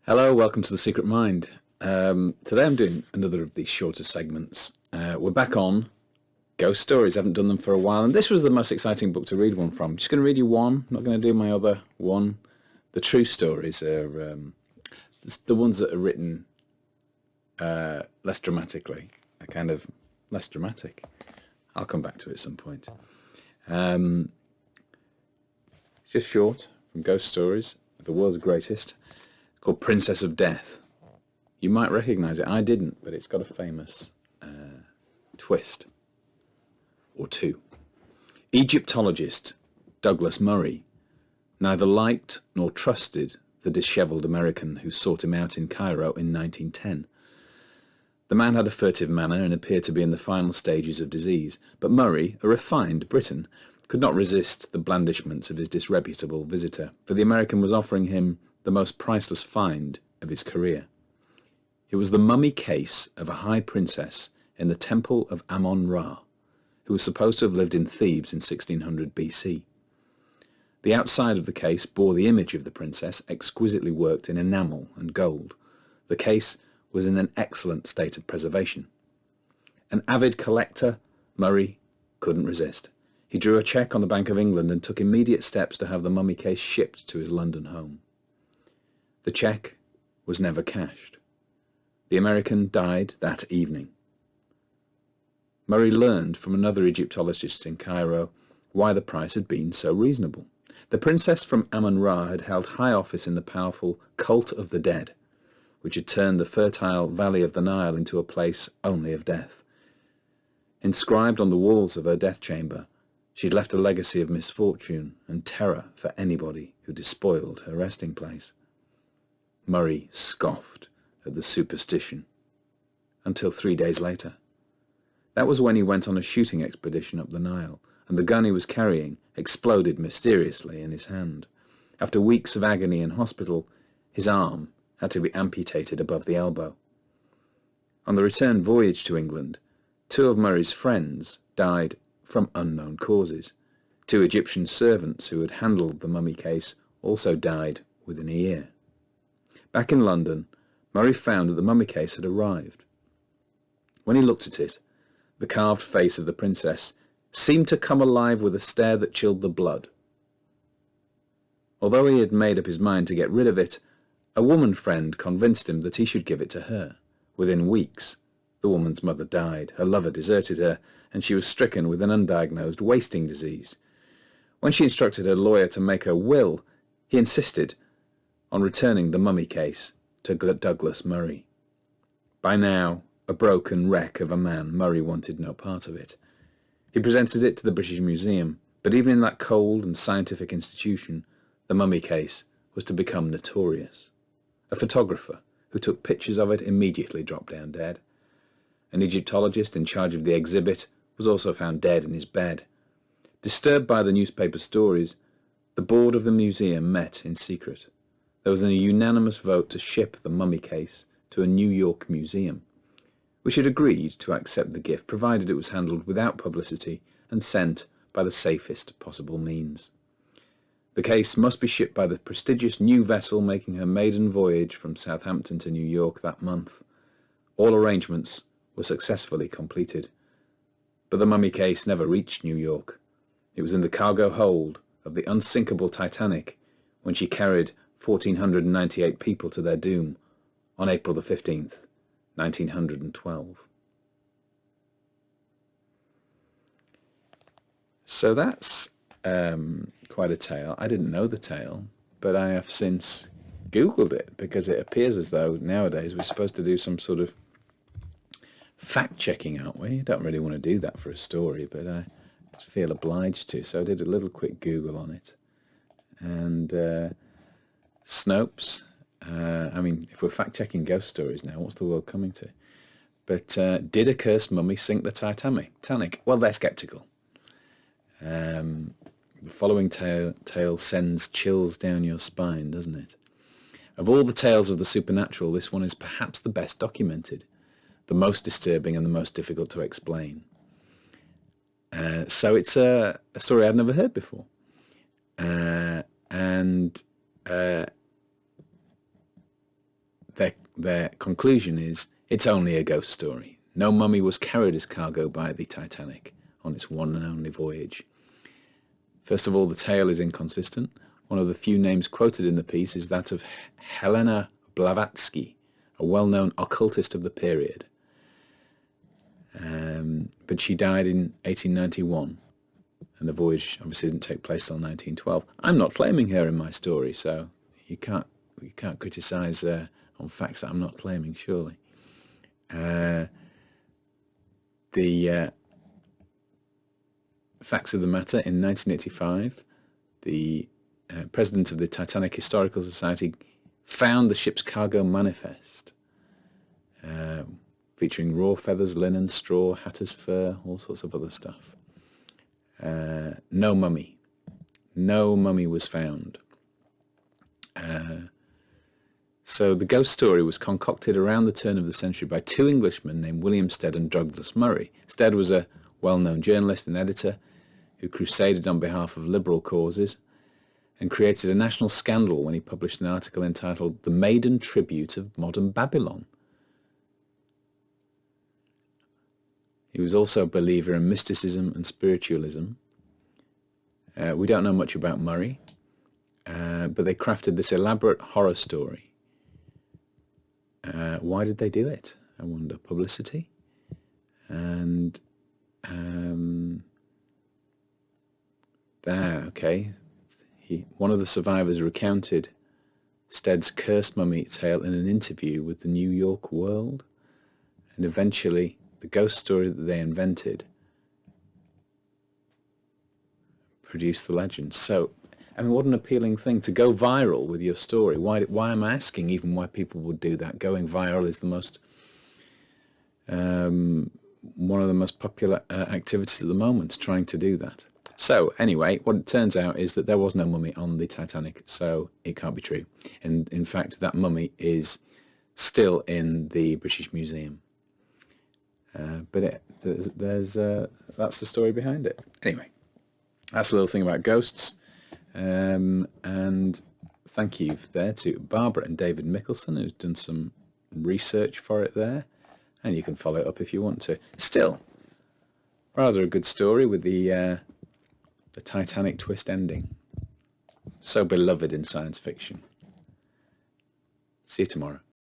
Hello, welcome to The Secret Mind. Today I'm doing another of these shorter segments. We're back on ghost stories. I haven't done them for a while, and this was the most exciting book to read one from. Just going to read you one, not going to do my other one. The true stories are the ones that are written less dramatically, are kind of less dramatic. I'll come back to it at some point. It's just short, from Ghost Stories, the world's greatest, called Princess of Death. You might recognise it. I didn't, but it's got a famous twist or two. Egyptologist Douglas Murray neither liked nor trusted the dishevelled American who sought him out in Cairo in 1910. The man had a furtive manner and appeared to be in the final stages of disease, but Murray, a refined Briton, could not resist the blandishments of his disreputable visitor, for the American was offering him the most priceless find of his career. It was the mummy case of a high princess in the temple of Amun-Ra, who was supposed to have lived in Thebes in 1600 BC. The outside of the case bore the image of the princess, exquisitely worked in enamel and gold. The case was in an excellent state of preservation. An avid collector, Murray couldn't resist. He drew a cheque on the Bank of England and took immediate steps to have the mummy case shipped to his London home. The cheque was never cashed. The American died that evening. Murray learned from another Egyptologist in Cairo why the price had been so reasonable. The princess from Amun-Ra had held high office in the powerful Cult of the Dead, which had turned the fertile valley of the Nile into a place only of death. Inscribed on the walls of her death chamber, she had left a legacy of misfortune and terror for anybody who despoiled her resting place. Murray scoffed at the superstition until 3 days later. That was when he went on a shooting expedition up the Nile, and the gun he was carrying exploded mysteriously in his hand. After weeks of agony in hospital, his arm had to be amputated above the elbow. On the return voyage to England, 2 of Murray's friends died from unknown causes. 2 Egyptian servants who had handled the mummy case also died within a year. Back in London, Murray found that the mummy case had arrived. When he looked at it, the carved face of the princess seemed to come alive with a stare that chilled the blood. Although he had made up his mind to get rid of it, a woman friend convinced him that he should give it to her. Within weeks, the woman's mother died, her lover deserted her, and she was stricken with an undiagnosed wasting disease. When she instructed her lawyer to make her will, he insisted on returning the mummy case to Douglas Murray. By now, a broken wreck of a man, Murray wanted no part of it. He presented it to the British Museum, but even in that cold and scientific institution, the mummy case was to become notorious. A photographer who took pictures of it immediately dropped down dead. An Egyptologist in charge of the exhibit was also found dead in his bed. Disturbed by the newspaper stories, the board of the museum met in secret. There was a unanimous vote to ship the mummy case to a New York museum, which had agreed to accept the gift provided it was handled without publicity and sent by the safest possible means. The case must be shipped by the prestigious new vessel making her maiden voyage from Southampton to New York that month. All arrangements were successfully completed, but the mummy case never reached New York. It was in the cargo hold of the unsinkable Titanic when she carried 1,498 people to their doom on April the 15th, 1912. So that's quite a tale. I didn't know the tale, but I have since Googled it because it appears as though nowadays we're supposed to do some sort of fact-checking, aren't we? I don't really want to do that for a story, but I feel obliged to, so I did a little quick Google on it. And Snopes, I mean, if we're fact-checking ghost stories now, what's the world coming to? But did a cursed mummy sink the Titanic? Well, they're sceptical. The following tale sends chills down your spine, doesn't it? Of all the tales of the supernatural, this one is perhaps the best documented, the most disturbing and the most difficult to explain. So it's a story I'd never heard before. And their conclusion is it's only a ghost story. No mummy was carried as cargo by the Titanic on its one and only voyage. First of all, the tale is inconsistent. One of the few names quoted in the piece is that of Helena Blavatsky, a well-known occultist of the period. But she died in 1891, and the voyage obviously didn't take place till 1912. I'm not claiming her in my story, so you can't criticise on facts that I'm not claiming, surely. The facts of the matter: in 1985, the president of the Titanic Historical Society found the ship's cargo manifest, featuring raw feathers, linen, straw, hatter's fur, all sorts of other stuff. No mummy. No mummy was found. So the ghost story was concocted around the turn of the century by two Englishmen named William Stead and Douglas Murray. Stead was a well-known journalist and editor who crusaded on behalf of liberal causes and created a national scandal when he published an article entitled "The Maiden Tribute of Modern Babylon." He was also a believer in mysticism and spiritualism. We don't know much about Murray, but they crafted this elaborate horror story. Why did they do it? I wonder. Publicity? And okay. One of the survivors recounted Stead's cursed mummy tale in an interview with the New York World, and eventually the ghost story that they invented produced the legend. So, I mean, what an appealing thing to go viral with your story. Why am I asking even why people would do that? Going viral is the most one of the most popular activities at the moment, trying to do that. So anyway, what it turns out is that there was no mummy on the Titanic, so it can't be true. And in fact, that mummy is still in the British Museum. But that's the story behind it. Anyway, that's a little thing about ghosts. And thank you there to Barbara and David Mickelson, who's done some research for it there. And you can follow it up if you want to. Still, rather a good story with the Titanic twist ending. So beloved in science fiction. See you tomorrow.